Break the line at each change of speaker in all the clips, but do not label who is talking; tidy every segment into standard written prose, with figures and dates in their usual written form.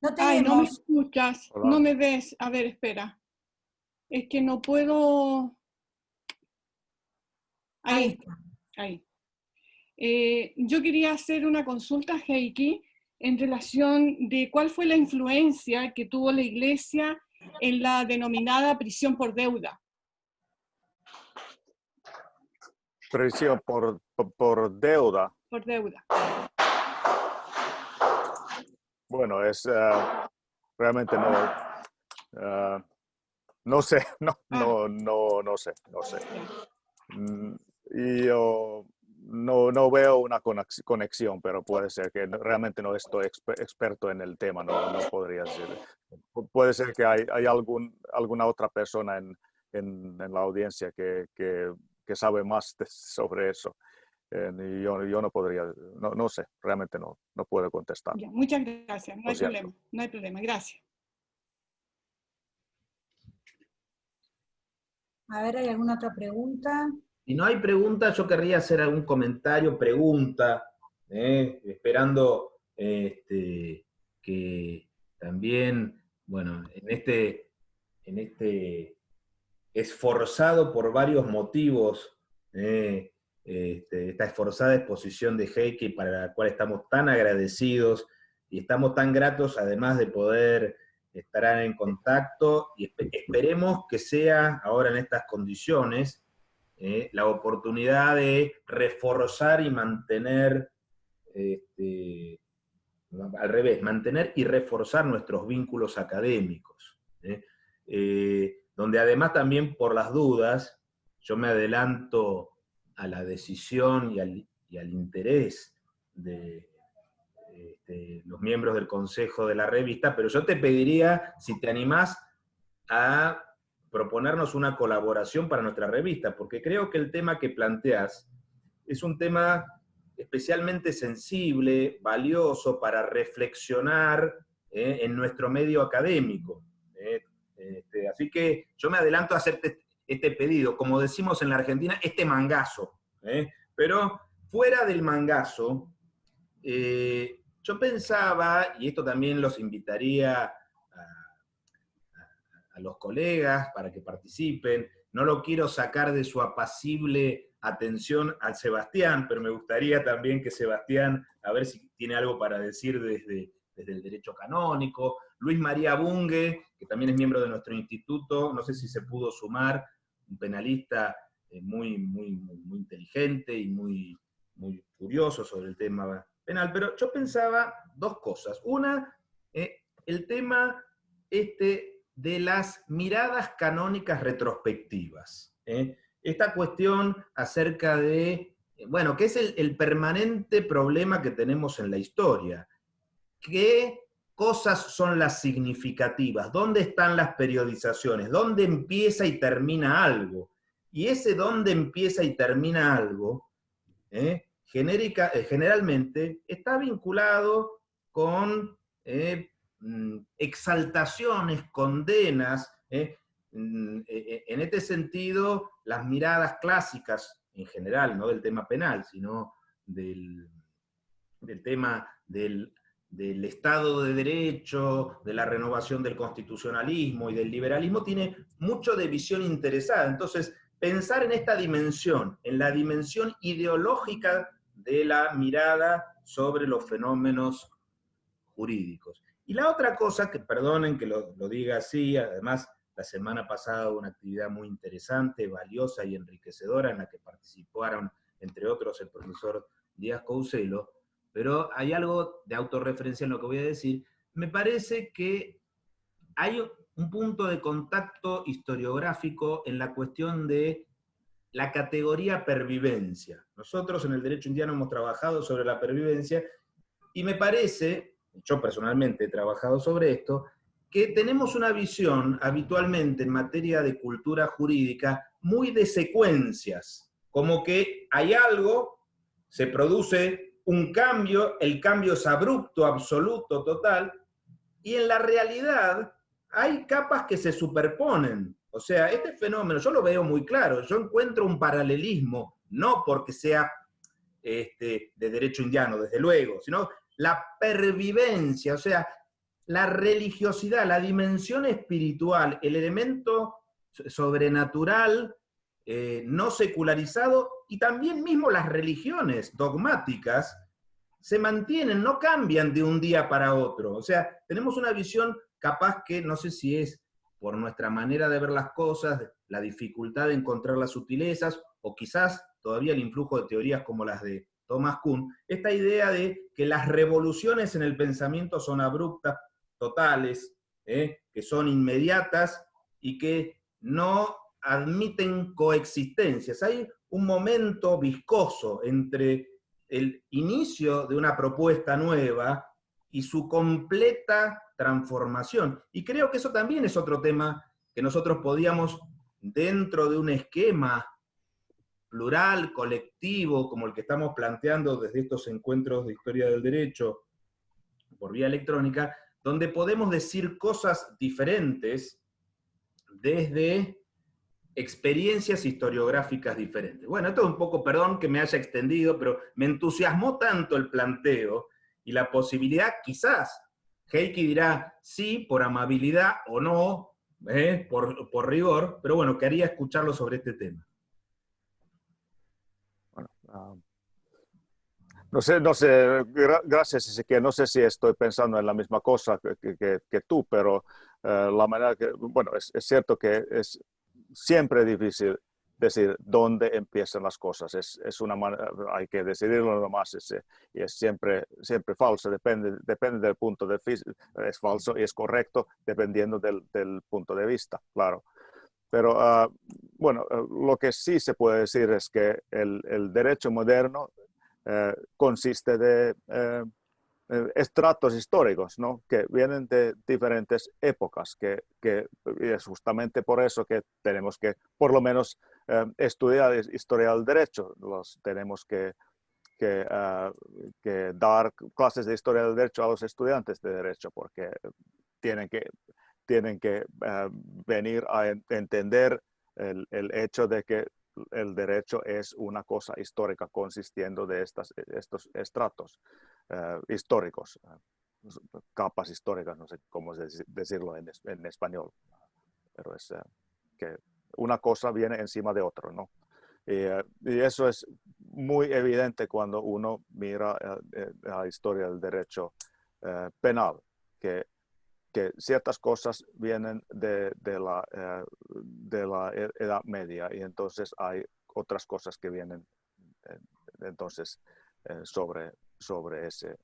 No
Ay, no me
tenemos.
escuchas,
Hola.
no me ves. A ver, espera. Es que no puedo...
Ahí
Ahí,
está.
ahí. Yo quería hacer una consulta, Heikki, en relación de cuál fue la influencia que tuvo la Iglesia en la denominada prisión por deuda.
Prisión por deuda.
Por deuda.
Bueno, es realmente no sé, no sé. Y yo no veo una conexión, pero puede ser que realmente no estoy experto en el tema, no podría decir. Puede ser que hay alguna otra persona en la audiencia que sabe más sobre eso. Y yo no podría, no sé, realmente no puedo contestar.
Ya, muchas gracias, no
Lo
hay
siento.
problema, no hay problema, gracias.
A ver, ¿hay alguna otra pregunta?
Si no hay preguntas, yo querría hacer algún comentario, pregunta, esperando que también, bueno, en este esforzado por varios motivos, esta esforzada exposición de Heikki, para la cual estamos tan agradecidos y estamos tan gratos, además de poder estar en contacto, y esperemos que sea ahora en estas condiciones la oportunidad de reforzar y mantener, al revés, mantener y reforzar nuestros vínculos académicos, donde además también por las dudas, yo me adelanto a la decisión y al interés de los miembros del consejo de la revista, pero yo te pediría, si te animás, a proponernos una colaboración para nuestra revista, porque creo que el tema que planteas es un tema especialmente sensible, valioso para reflexionar en nuestro medio académico. Así que yo me adelanto a hacerte este pedido, como decimos en la Argentina, este mangazo. Pero fuera del mangazo, yo pensaba, y esto también los invitaría a los colegas para que participen, no lo quiero sacar de su apacible atención al Sebastián, pero me gustaría también que Sebastián, a ver si tiene algo para decir desde el derecho canónico. Luis María Bunge, que también es miembro de nuestro instituto, no sé si se pudo sumar, un penalista muy inteligente y muy curioso sobre el tema penal, pero yo pensaba dos cosas. Una, el tema de las miradas canónicas retrospectivas. Esta cuestión acerca de, bueno, ¿qué es el permanente problema que tenemos en la historia? ¿Qué cosas son las significativas? ¿Dónde están las periodizaciones? ¿Dónde empieza y termina algo? Y ese dónde empieza y termina algo, generalmente está vinculado con exaltaciones, condenas. En este sentido, las miradas clásicas, en general, no del tema penal, sino del tema del Estado de Derecho, de la renovación del constitucionalismo y del liberalismo, tiene mucho de visión interesada. Entonces, pensar en esta dimensión, en la dimensión ideológica de la mirada sobre los fenómenos jurídicos. Y la otra cosa, que perdonen que lo diga así, además la semana pasada hubo una actividad muy interesante, valiosa y enriquecedora en la que participaron, entre otros, el profesor Díaz Couselo, pero hay algo de autorreferencia en lo que voy a decir. Me parece que hay un punto de contacto historiográfico en la cuestión de la categoría pervivencia. Nosotros en el derecho indiano hemos trabajado sobre la pervivencia y me parece, yo personalmente he trabajado sobre esto, que tenemos una visión habitualmente en materia de cultura jurídica muy de secuencias, como que hay algo, se produce un cambio, el cambio es abrupto, absoluto, total, y en la realidad hay capas que se superponen. O sea, este fenómeno, yo lo veo muy claro, yo encuentro un paralelismo, no porque sea de derecho indiano, desde luego, sino la pervivencia, o sea, la religiosidad, la dimensión espiritual, el elemento sobrenatural, no secularizado, y también mismo las religiones dogmáticas se mantienen, no cambian de un día para otro. O sea, tenemos una visión capaz que, no sé si es por nuestra manera de ver las cosas, la dificultad de encontrar las sutilezas, o quizás todavía el influjo de teorías como las de Thomas Kuhn, esta idea de que las revoluciones en el pensamiento son abruptas, totales, que son inmediatas y que no admiten coexistencias. Hay un momento viscoso entre el inicio de una propuesta nueva y su completa transformación. Y creo que eso también es otro tema que nosotros podíamos, dentro de un esquema plural, colectivo, como el que estamos planteando desde estos encuentros de historia del derecho por vía electrónica, donde podemos decir cosas diferentes desde experiencias historiográficas diferentes. Bueno, esto es un poco, perdón que me haya extendido, pero me entusiasmó tanto el planteo y la posibilidad, quizás, Heikki dirá sí, por amabilidad, o no, por rigor, pero bueno, quería escucharlo sobre este tema.
Bueno, no sé, gracias Ezequiel, no sé si estoy pensando en la misma cosa que tú, pero la manera que, bueno, es cierto que es siempre difícil decir dónde empiezan las cosas, es una manera, hay que decidirlo nomás, y es siempre falso, depende del punto de vista, es falso y es correcto dependiendo del punto de vista, claro. Pero bueno, lo que sí se puede decir es que el derecho moderno consiste de estratos históricos, ¿no? Que vienen de diferentes épocas, y es justamente por eso que tenemos que, por lo menos, estudiar historia del derecho. Tenemos que dar clases de historia del derecho a los estudiantes de derecho, porque tienen que venir a entender el hecho de que el derecho es una cosa histórica consistiendo de estos estratos históricos, capas históricas, no sé cómo decirlo en español, pero es que una cosa viene encima de otra, ¿no? Y eso es muy evidente cuando uno mira la historia del derecho penal, que ciertas cosas vienen de la Edad Media y entonces hay otras cosas que vienen entonces sobre ese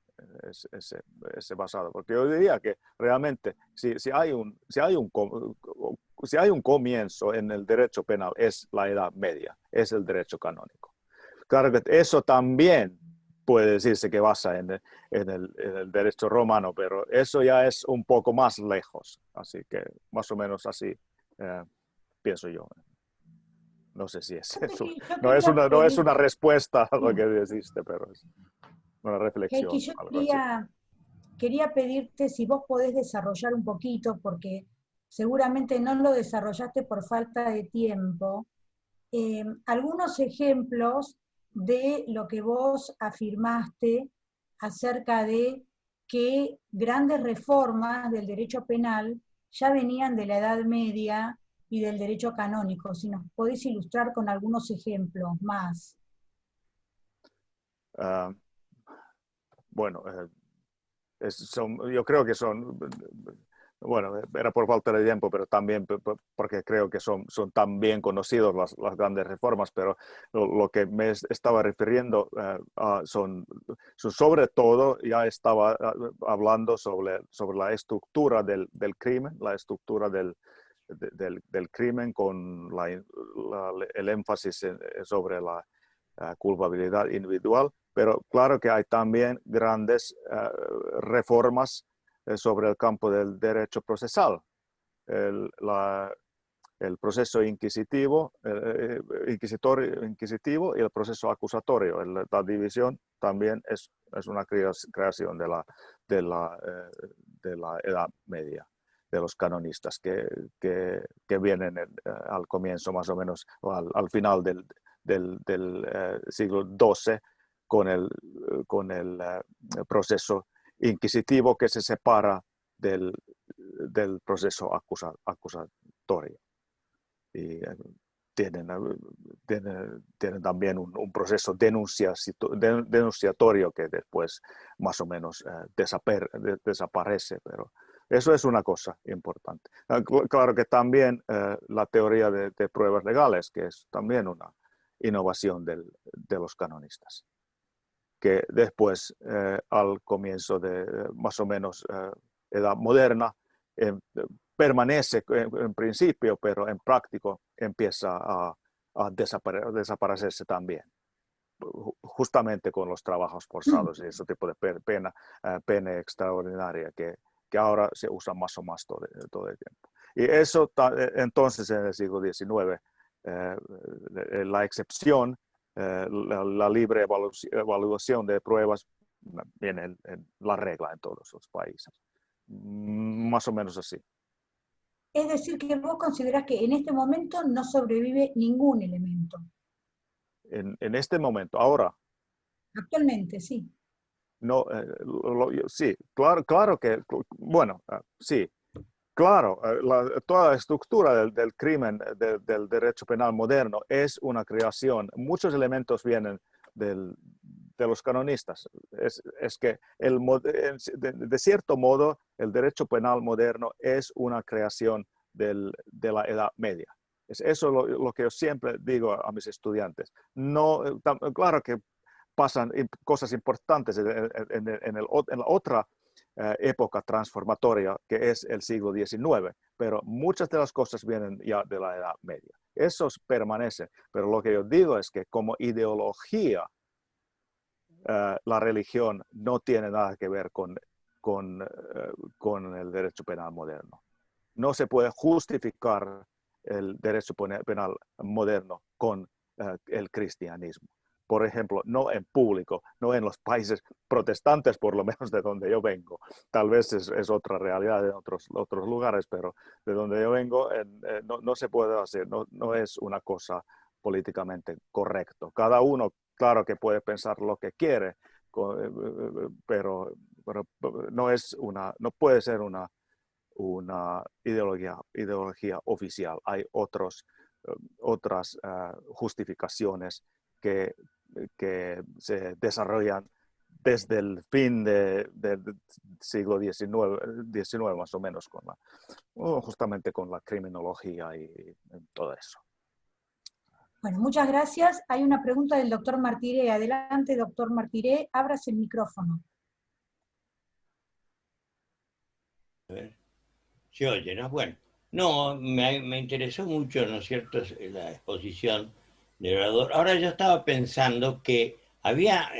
basado. Porque yo diría que realmente si hay un comienzo en el derecho penal es la Edad Media, es el derecho canónico. Claro que eso también puede decirse que basa en el derecho romano, pero eso ya es un poco más lejos. Así que más o menos así pienso yo. No sé si es eso. No es una respuesta a lo que dijiste, pero es una reflexión.
Heikki, yo quería pedirte si vos podés desarrollar un poquito, porque seguramente no lo desarrollaste por falta de tiempo, algunos ejemplos de lo que vos afirmaste acerca de que grandes reformas del derecho penal ya venían de la Edad Media y del derecho canónico. Si nos podés ilustrar con algunos ejemplos más.
Bueno, yo creo que son, bueno, era por falta de tiempo, pero también porque creo que son tan bien conocidos las grandes reformas, pero lo que me estaba refiriendo son sobre todo, ya estaba hablando sobre la estructura del crimen, la estructura del crimen con el énfasis sobre la culpabilidad individual, pero claro que hay también grandes reformas sobre el campo del derecho procesal. El proceso inquisitivo y el proceso acusatorio. La división también es una creación de la Edad Media, de los canonistas que vienen al comienzo más o menos, al final del siglo XII con el proceso inquisitivo que se separa del proceso acusatorio. Y tienen también un proceso denunciatorio que después más o menos desaparece, pero eso es una cosa importante. Claro que también la teoría de pruebas legales, que es también una innovación de los canonistas, que después, al comienzo de más o menos edad moderna, permanece en principio, pero en práctico empieza a desaparecerse también, justamente con los trabajos forzados y ese tipo de pena extraordinaria que ahora se usa más o más todo el tiempo. Y eso entonces en el siglo XIX, la excepción, la libre evaluación de pruebas viene en la regla en todos los países. Más o menos así.
Es decir, que vos considerás que en este momento no sobrevive ningún elemento.
En este momento, ahora.
Actualmente, sí.
No, sí, claro que, bueno, sí, claro, toda la estructura del crimen, del derecho penal moderno es una creación. Muchos elementos vienen de los canonistas. Es que de cierto modo el derecho penal moderno es una creación de la Edad Media. Es eso lo que yo siempre digo a mis estudiantes. No, claro que pasan cosas importantes en la otra época transformatoria que es el siglo XIX, pero muchas de las cosas vienen ya de la Edad Media. Esos permanecen, pero lo que yo digo es que como ideología, la religión no tiene nada que ver con el derecho penal moderno. No se puede justificar el derecho penal moderno con el cristianismo. Por ejemplo, no en público, no en los países protestantes, por lo menos de donde yo vengo. Tal vez es otra realidad en otros lugares, pero de donde yo vengo no se puede hacer, no es una cosa políticamente correcto. Cada uno, claro que puede pensar lo que quiere, pero no puede ser una ideología oficial. Hay otras justificaciones que se desarrollan desde el fin del siglo XIX más o menos, justamente con la criminología y todo eso.
Bueno, muchas gracias. Hay una pregunta del doctor Martiré. Adelante, doctor Martiré, ábrase el micrófono.
A ver, se oye, ¿no? Bueno, no, me interesó mucho, ¿no es cierto?, la exposición del orador. Ahora yo estaba pensando que había,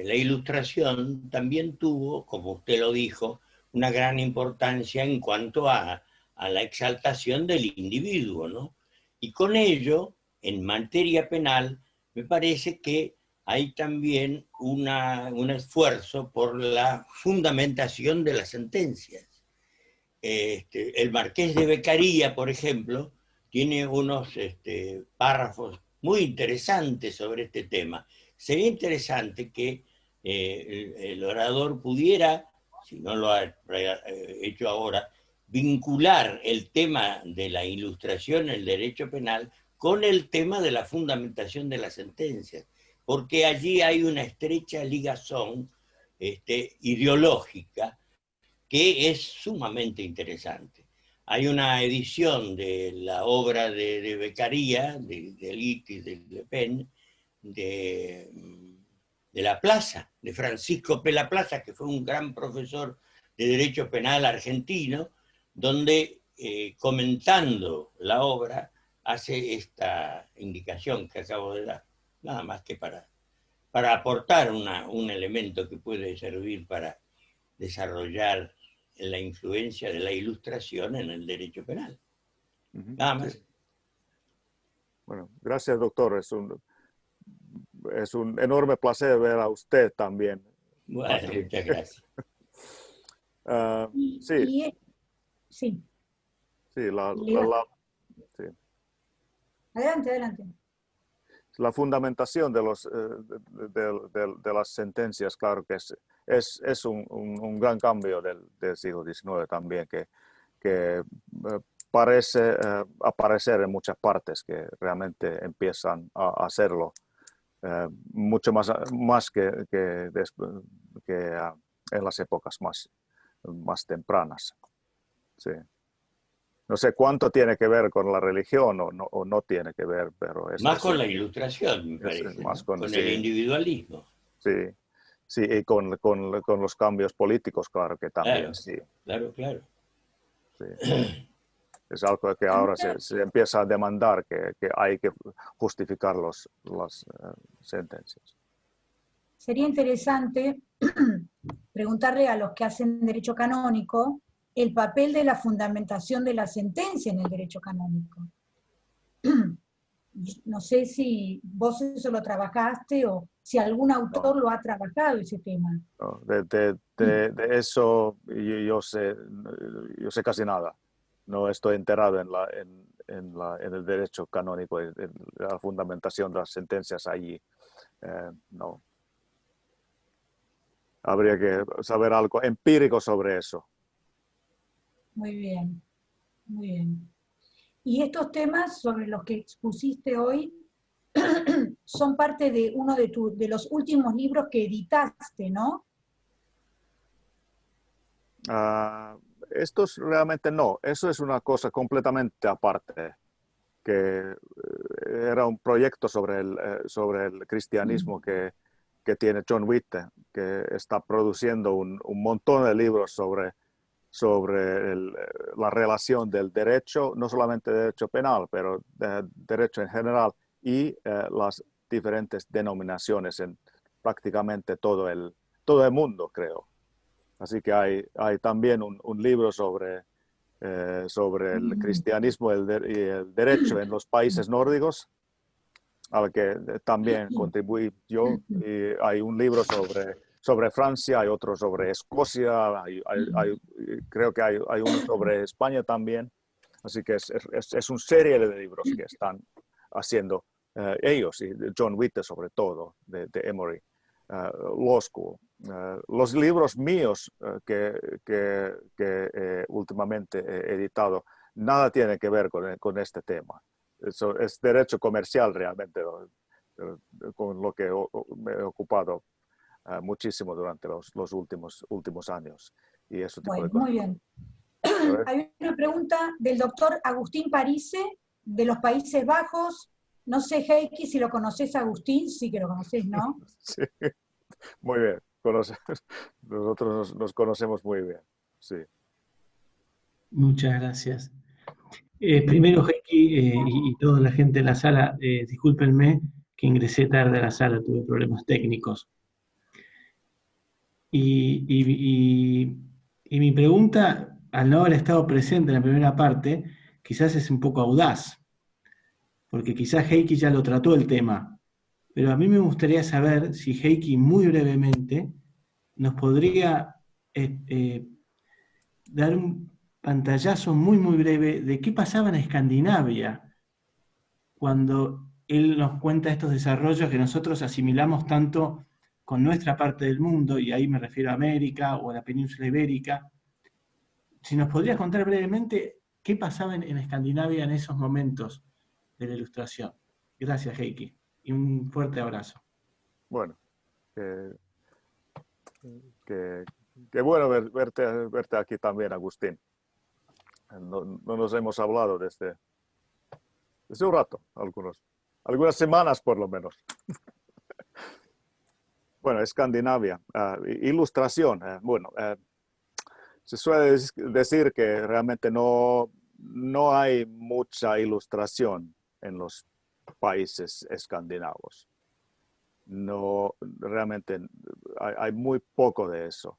la ilustración también tuvo, como usted lo dijo, una gran importancia en cuanto a la exaltación del individuo, ¿no? Y con ello, en materia penal, me parece que hay también un esfuerzo por la fundamentación de las sentencias. El Marqués de Beccaria, por ejemplo, tiene unos párrafos muy interesantes sobre este tema. Sería interesante que el orador pudiera, si no lo ha hecho ahora, vincular el tema de la ilustración en el derecho penal con el tema de la fundamentación de las sentencias, porque allí hay una estrecha ligazón ideológica que es sumamente interesante. Hay una edición de la obra de Beccaria, de Litt y de Le Pen, de La Plaza, de Francisco P. La Plaza, que fue un gran profesor de Derecho Penal argentino, donde comentando la obra hace esta indicación que acabo de dar, nada más que para aportar un elemento que puede servir para desarrollar la influencia de la ilustración en el derecho penal. Nada más.
Sí. Bueno, gracias, doctor. Es un enorme placer ver a usted también.
Bueno, muchas gracias.
Sí.
Sí.
Sí,
sí. Adelante, adelante.
la fundamentación de, de las sentencias, claro que es un gran cambio del siglo XIX también, que parece aparecer en muchas partes, que realmente empiezan a hacerlo mucho más que en las épocas más tempranas. Sí. No sé cuánto tiene que ver con la religión o no tiene que ver, pero
más con la Ilustración, me parece,
es más
¿no? Con el individualismo.
Sí, sí, y con los cambios políticos, claro que también,
Claro,
sí.
claro.
Sí. Es algo que ahora se empieza a demandar, que hay que justificar las sentencias.
Sería interesante preguntarle a los que hacen derecho canónico el papel de la fundamentación de la sentencia en el derecho canónico. No sé si vos eso lo trabajaste o si algún autor lo ha trabajado ese tema.
No, de eso yo sé casi nada. No estoy enterado en el derecho canónico, en la fundamentación de las sentencias allí. No. Habría que saber algo empírico sobre eso.
Muy bien, muy bien. Y estos temas sobre los que expusiste hoy son parte de uno de los últimos libros que editaste, ¿no?
Estos realmente no. Eso es una cosa completamente aparte, que era un proyecto sobre el cristianismo que tiene John Witte, que está produciendo un montón de libros sobre la relación del derecho, no solamente derecho penal, pero derecho en general, y las diferentes denominaciones en prácticamente todo el mundo, creo. Así que hay también un libro sobre el cristianismo y el derecho en los países nórdicos, al que también contribuí yo. Y hay un libro sobre Francia, hay otro sobre Escocia, creo que hay uno sobre España también. Así que es una serie de libros que están haciendo ellos, y John Witte sobre todo, de Emory Law School. Los libros míos que últimamente he editado, nada tiene que ver con este tema. Eso es derecho comercial realmente, con lo que me he ocupado muchísimo durante los últimos años. Y eso tipo
Bueno,
de cosas.
muy bien. Hay una pregunta del doctor Agustín Parise, de los Países Bajos. No sé, Heikki, si lo conoces, Agustín, sí que lo conoces, ¿no?
Sí, muy bien. Nosotros nos conocemos muy bien. Sí.
Muchas gracias. Primero, Heikki, y toda la gente en la sala, discúlpenme que ingresé tarde a la sala, tuve problemas técnicos. Y mi pregunta, al no haber estado presente en la primera parte, quizás es un poco audaz, porque quizás Heikki ya lo trató el tema, pero a mí me gustaría saber si Heikki muy brevemente nos podría dar un pantallazo muy breve de qué pasaba en Escandinavia cuando él nos cuenta estos desarrollos que nosotros asimilamos tanto con nuestra parte del mundo, y ahí me refiero a América o a la península ibérica. Si nos podrías contar brevemente qué pasaba en Escandinavia en esos momentos de la Ilustración. Gracias, Heikki, y un fuerte abrazo.
Bueno, qué bueno verte aquí también, Agustín. No nos hemos hablado desde un rato, algunas semanas por lo menos. Bueno, Escandinavia, ilustración. Bueno, se suele decir que realmente no hay mucha ilustración en los países escandinavos. No, realmente hay muy poco de eso,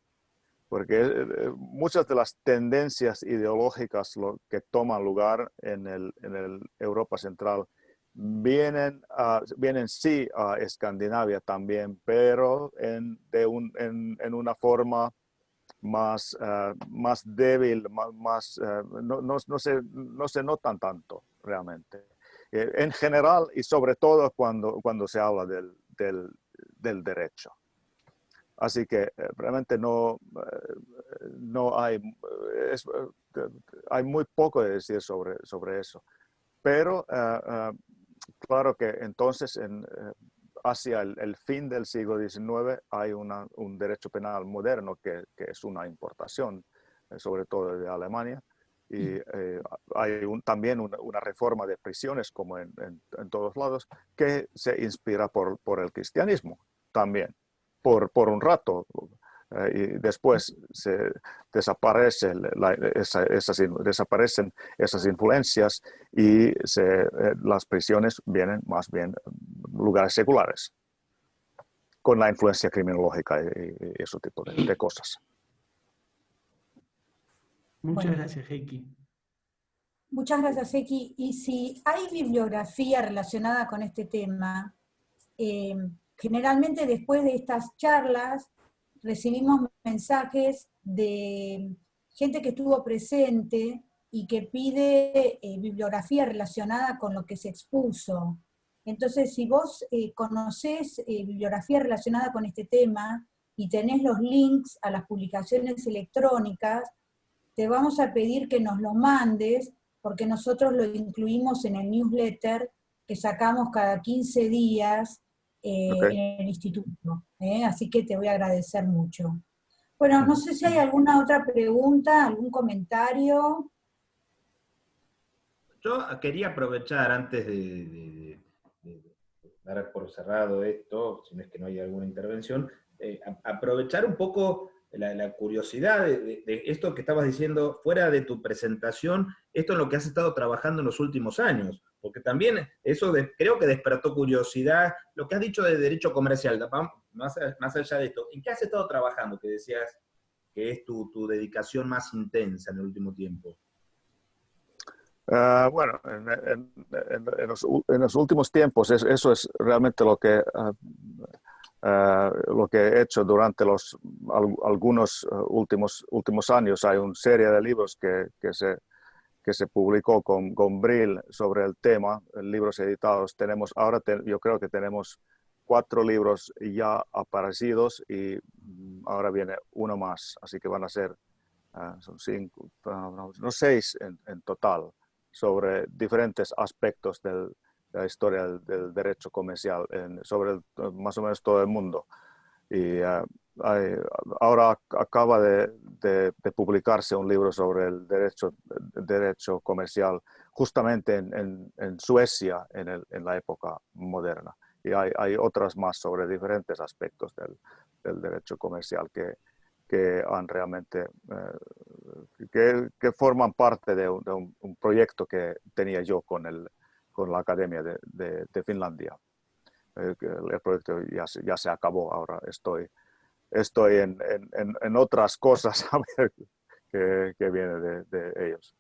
porque muchas de las tendencias ideológicas que toman lugar en el Europa Central vienen sí a Escandinavia también, pero en una forma más débil, no se notan tanto realmente. en general y sobre todo cuando se habla del derecho. Así que realmente no hay, hay muy poco de decir sobre eso. Pero claro que entonces hacia el fin del siglo XIX hay un derecho penal moderno que es una importación, sobre todo de Alemania. Y hay también una reforma de prisiones, como en todos lados, que se inspira por el cristianismo también, por un rato. Y después desaparecen esas influencias y las prisiones vienen más bien lugares seculares, con la influencia criminológica y ese tipo de cosas.
Muchas gracias, Heikki.
Muchas gracias, Heikki. Y si hay bibliografía relacionada con este tema, generalmente después de estas charlas recibimos mensajes de gente que estuvo presente y que pide bibliografía relacionada con lo que se expuso. Entonces, si vos conocés bibliografía relacionada con este tema y tenés los links a las publicaciones electrónicas, te vamos a pedir que nos lo mandes, porque nosotros lo incluimos en el newsletter que sacamos cada 15 días
Okay.
en el instituto. Así que te voy a agradecer mucho. Bueno, no sé si hay alguna otra pregunta, algún comentario.
Yo quería aprovechar, antes de dar por cerrado esto, si no es que no hay alguna intervención, aprovechar un poco la curiosidad de esto que estabas diciendo fuera de tu presentación, esto en lo que has estado trabajando en los últimos años, porque también eso creo que despertó curiosidad, lo que has dicho de derecho comercial, más allá de esto, ¿en qué has estado trabajando que decías que es tu dedicación más intensa en el último tiempo?
Bueno, en los últimos tiempos, eso es realmente lo que he hecho durante algunos últimos años. Hay una serie de libros que se publicó con Brill sobre el tema, libros editados. Yo creo que tenemos 4 libros ya aparecidos y ahora viene uno más, así que van a ser son 5, no 6 en total, sobre diferentes aspectos de la historia del derecho comercial sobre más o menos todo el mundo. Y ahora acaba de publicarse un libro sobre el derecho comercial justamente en Suecia en la época moderna. Y hay otras más sobre diferentes aspectos del derecho comercial que han realmente que forman parte de un proyecto que tenía yo con la Academia de Finlandia. El proyecto ya se acabó, ahora estoy en otras cosas a ver qué viene de ellos.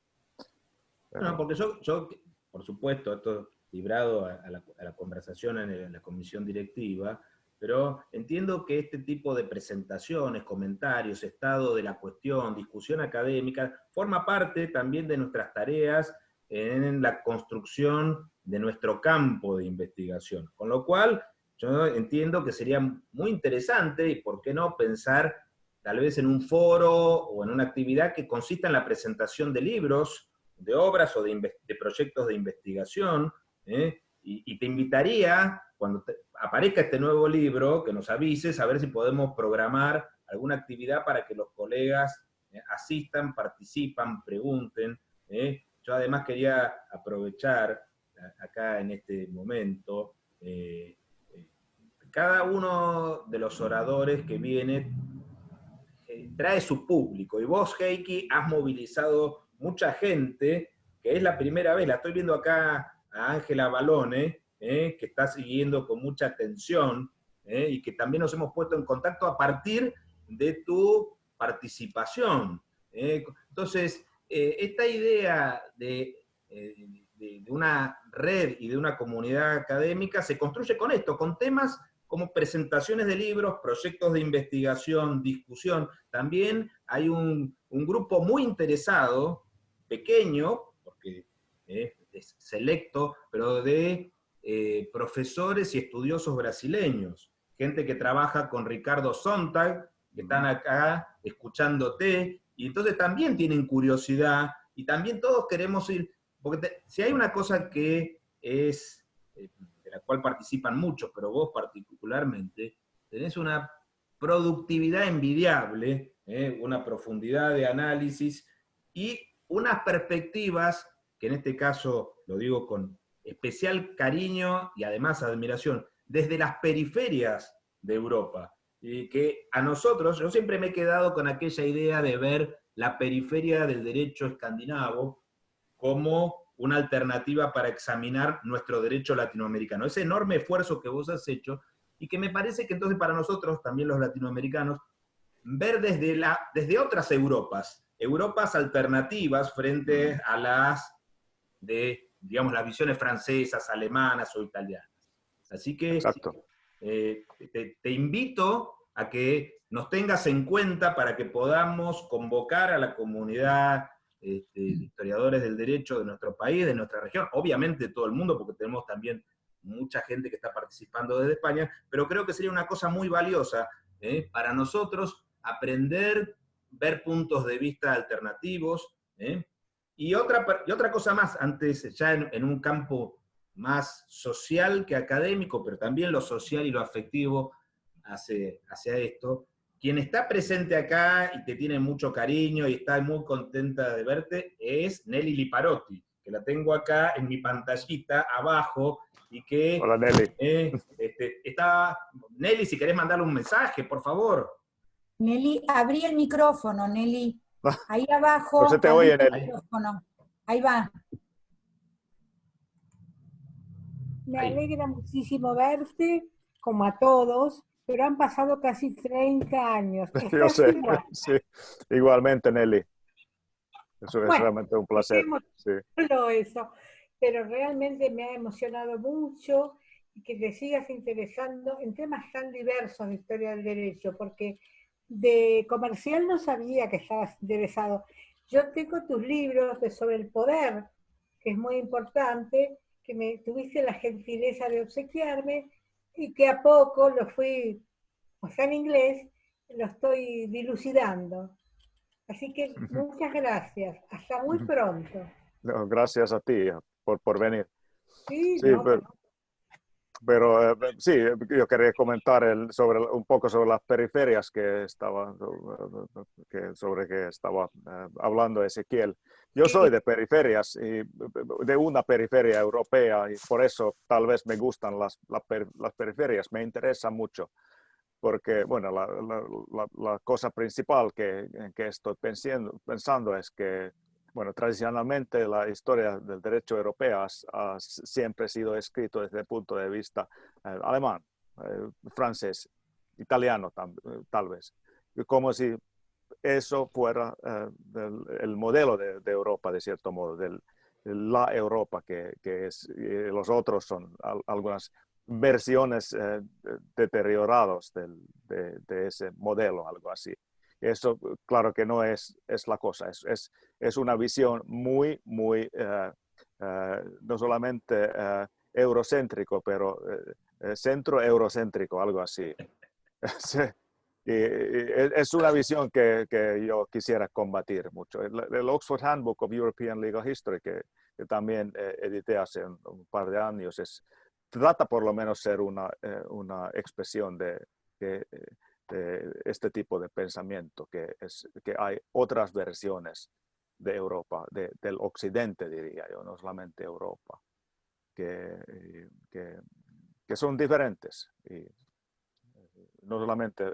No, porque yo, por supuesto, esto librado a la conversación en la comisión directiva, pero entiendo que este tipo de presentaciones, comentarios, estado de la cuestión, discusión académica, forma parte también de nuestras tareas en la construcción de nuestro campo de investigación. Con lo cual, yo entiendo que sería muy interesante, y por qué no, pensar tal vez en un foro o en una actividad que consista en la presentación de libros, de obras o de proyectos de investigación, y te invitaría, cuando aparezca este nuevo libro, que nos avises a ver si podemos programar alguna actividad para que los colegas asistan, participan, pregunten. Yo además quería aprovechar acá en este momento, cada uno de los oradores que viene trae su público, y vos, Heikki, has movilizado mucha gente, que es la primera vez, la estoy viendo acá a Ángela Balone, que está siguiendo con mucha atención, y que también nos hemos puesto en contacto a partir de tu participación. Entonces, esta idea de una red y de una comunidad académica se construye con esto, con temas como presentaciones de libros, proyectos de investigación, discusión. También hay un grupo muy interesado, pequeño, porque es selecto, pero de profesores y estudiosos brasileños, gente que trabaja con Ricardo Sontag, que están acá escuchándote, y entonces también tienen curiosidad, y también todos queremos ir, porque si hay una cosa que es, de la cual participan muchos, pero vos particularmente, tenés una productividad envidiable, una profundidad de análisis, y unas perspectivas, que en este caso lo digo con especial cariño y además admiración, desde las periferias de Europa, y que a nosotros, yo siempre me he quedado con aquella idea de ver la periferia del derecho escandinavo como una alternativa para examinar nuestro derecho latinoamericano. Ese enorme esfuerzo que vos has hecho, y que me parece que entonces para nosotros, también los latinoamericanos, ver desde otras Europas, Europas alternativas frente a las de, digamos, las visiones francesas, alemanas o italianas. Así que te invito a que nos tengas en cuenta para que podamos convocar a la comunidad de historiadores del derecho de nuestro país, de nuestra región, obviamente de todo el mundo, porque tenemos también mucha gente que está participando desde España, pero creo que sería una cosa muy valiosa para nosotros aprender, ver puntos de vista alternativos, y otra cosa más, antes ya en un campo más social que académico, pero también lo social y lo afectivo hacia esto. Quien está presente acá y te tiene mucho cariño y está muy contenta de verte es Nelly Liparotti, que la tengo acá en mi pantallita abajo, y que...
Hola, Nelly.
Nelly, si querés mandarle un mensaje, por favor.
Nelly, abrí el micrófono, Nelly. Ahí abajo.
No se te oye, Nelly.
Micrófono. Ahí va.
Me alegra muchísimo verte, como a todos, pero han pasado casi 30 años.
Yo sé,
igual?
sí. Igualmente, Nelly. Eso es realmente un placer. Sí.
Eso, pero realmente me ha emocionado mucho y que te sigas interesando en temas tan diversos de historia del derecho, porque de comercial no sabía que estabas interesado. Yo tengo tus libros sobre el poder, que es muy importante, que me tuviste la gentileza de obsequiarme, y que a poco lo fui, o sea, en inglés, lo estoy dilucidando. Así que muchas gracias. Hasta muy pronto.
No, gracias a ti por venir.
Sí,
Sí,
no,
pero sí, yo quería comentar un poco sobre las periferias sobre que estaba hablando Ezequiel. Yo soy de periferias, y de una periferia europea, y por eso tal vez me gustan las periferias, me interesan mucho, porque bueno, la cosa principal que estoy pensando es que, bueno, tradicionalmente la historia del derecho europeo ha siempre sido escrito desde el punto de vista alemán, francés, italiano tal vez, como si eso fuera el modelo de Europa, de cierto modo, de la Europa que es, y los otros son algunas versiones deterioradas de ese modelo, algo así. Eso, claro que no es la cosa, es una visión muy, no solamente eurocéntrico, pero centro-eurocéntrico, algo así. Y es una visión que yo quisiera combatir mucho. El Oxford Handbook of European Legal History, que también edité hace un par de años, trata por lo menos ser una expresión de este tipo de pensamiento, que hay otras versiones de Europa, del occidente, diría yo, no solamente Europa, que son diferentes, y no solamente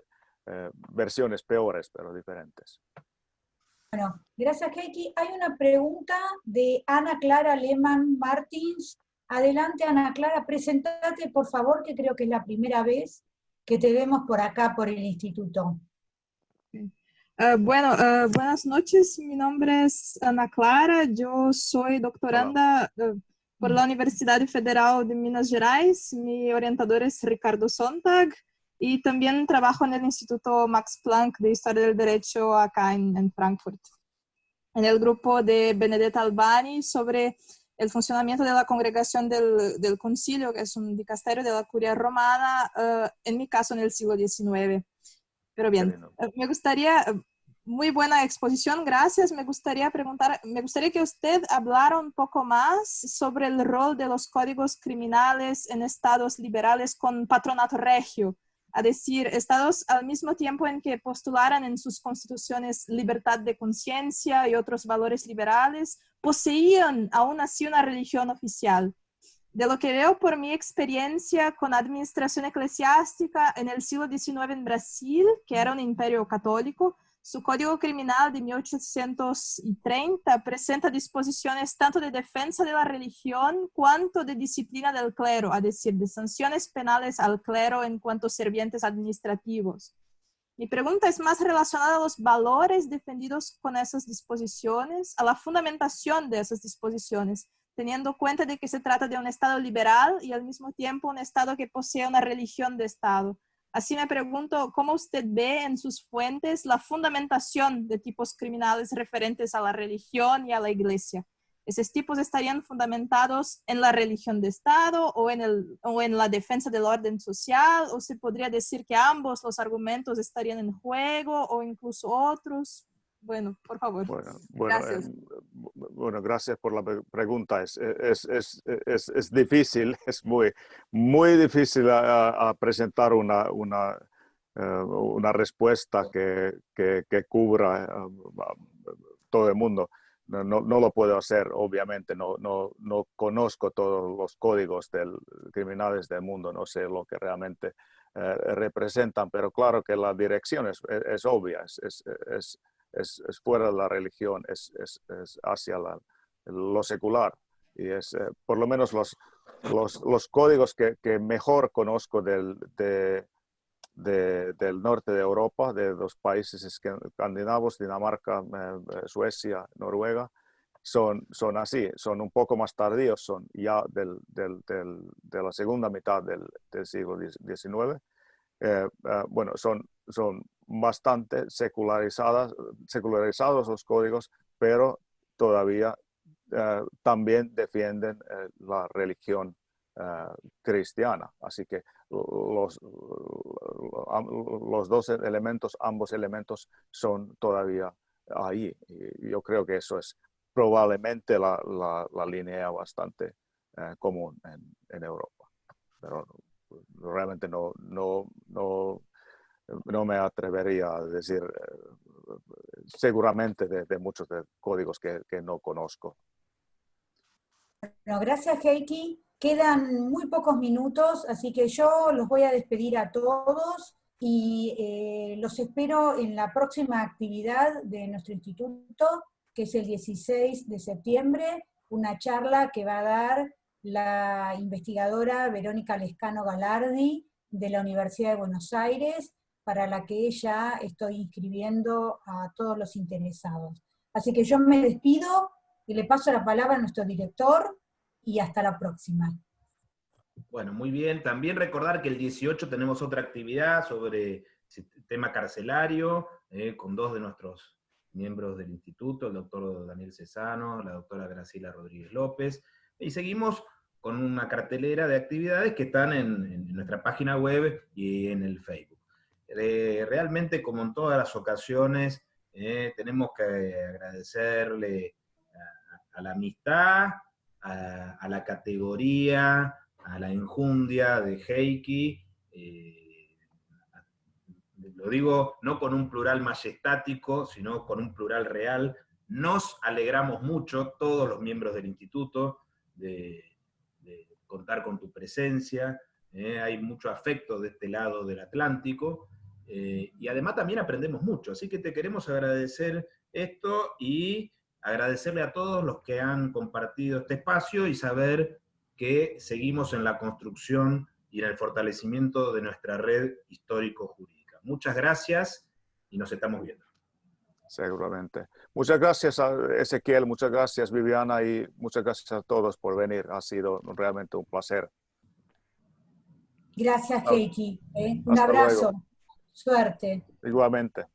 versiones peores, pero diferentes.
Bueno, gracias, Heikki. Hay una pregunta de Ana Clara Lehmann Martins. Adelante, Ana Clara, presentate, por favor, que creo que es la primera vez que te vemos por acá, por el instituto.
Buenas noches. Mi nombre es Ana Clara. Yo soy doctoranda por la Universidad Federal de Minas Gerais. Mi orientador es Ricardo Sontag. Y también trabajo en el Instituto Max Planck de Historia del Derecho acá en Frankfurt, en el grupo de Benedetta Albani sobre el funcionamiento de la congregación del concilio, que es un dicasterio de la curia romana, en mi caso en el siglo XIX. Pero bien, me gustaría, muy buena exposición, gracias. Me gustaría que usted hablara un poco más sobre el rol de los códigos criminales en estados liberales con patronato regio, es decir, estados al mismo tiempo en que postularan en sus constituciones libertad de conciencia y otros valores liberales, poseían aún así una religión oficial. De lo que veo por mi experiencia con administración eclesiástica en el siglo XIX en Brasil, que era un imperio católico, su Código Criminal de 1830 presenta disposiciones tanto de defensa de la religión cuanto de disciplina del clero, es decir, de sanciones penales al clero en cuanto servientes administrativos. Mi pregunta es más relacionada a los valores defendidos con esas disposiciones, a la fundamentación de esas disposiciones, teniendo en cuenta de que se trata de un Estado liberal y al mismo tiempo un Estado que posee una religión de Estado. Así me pregunto, ¿cómo usted ve en sus fuentes la fundamentación de tipos criminales referentes a la religión y a la iglesia? ¿Esos tipos estarían fundamentados en la religión de Estado o en la defensa del orden social? ¿O se podría decir que ambos los argumentos estarían en juego o incluso otros? Bueno, por favor. Gracias.
Bueno, gracias por la pregunta. Es difícil, es muy difícil a presentar una respuesta que cubra todo el mundo. No lo puedo hacer, obviamente. No conozco todos los códigos criminales del mundo, no sé lo que realmente representan, pero claro que la dirección es obvia, es fuera de la religión, es hacia lo secular. Y por lo menos los códigos que mejor conozco del norte de Europa, de los países escandinavos, Dinamarca, Suecia, Noruega, son así, son un poco más tardíos, son ya de la segunda mitad del siglo XIX. Bueno, son bastante secularizados los códigos, los todavía también defienden la religión cristiana. Así que los dos elementos, ambos elementos son todavía ahí. Y yo creo que eso es probablemente la línea bastante común en Europa. Pero realmente no me atrevería a decir seguramente de muchos códigos que no conozco.
Bueno, gracias, Heikki. Quedan muy pocos minutos, así que yo los voy a despedir a todos y los espero en la próxima actividad de nuestro instituto, que es el 16 de septiembre, una charla que va a dar la investigadora Verónica Lescano Galardi de la Universidad de Buenos Aires, para la que ya estoy inscribiendo a todos los interesados. Así que yo me despido y le paso la palabra a nuestro director y hasta la próxima.
Bueno, muy bien. También recordar que el 18 tenemos otra actividad sobre tema carcelario, con dos de nuestros miembros del instituto, el doctor Daniel Cesano, la doctora Graciela Rodríguez López, y seguimos con una cartelera de actividades que están en nuestra página web y en el Facebook. Realmente, como en todas las ocasiones, tenemos que agradecerle a la amistad, a la categoría, a la enjundia de Heikki. Lo digo no con un plural majestático, sino con un plural real. Nos alegramos mucho, todos los miembros del instituto, de contar con tu presencia. Hay mucho afecto de este lado del Atlántico, y además también aprendemos mucho, así que te queremos agradecer esto y agradecerle a todos los que han compartido este espacio y saber que seguimos en la construcción y en el fortalecimiento de nuestra red histórico-jurídica. Muchas gracias y nos estamos viendo.
Seguramente. Muchas gracias a Ezequiel, muchas gracias Viviana y muchas gracias a todos por venir. Ha sido realmente un placer.
Gracias, Heikki. Un abrazo. Suerte.
Igualmente.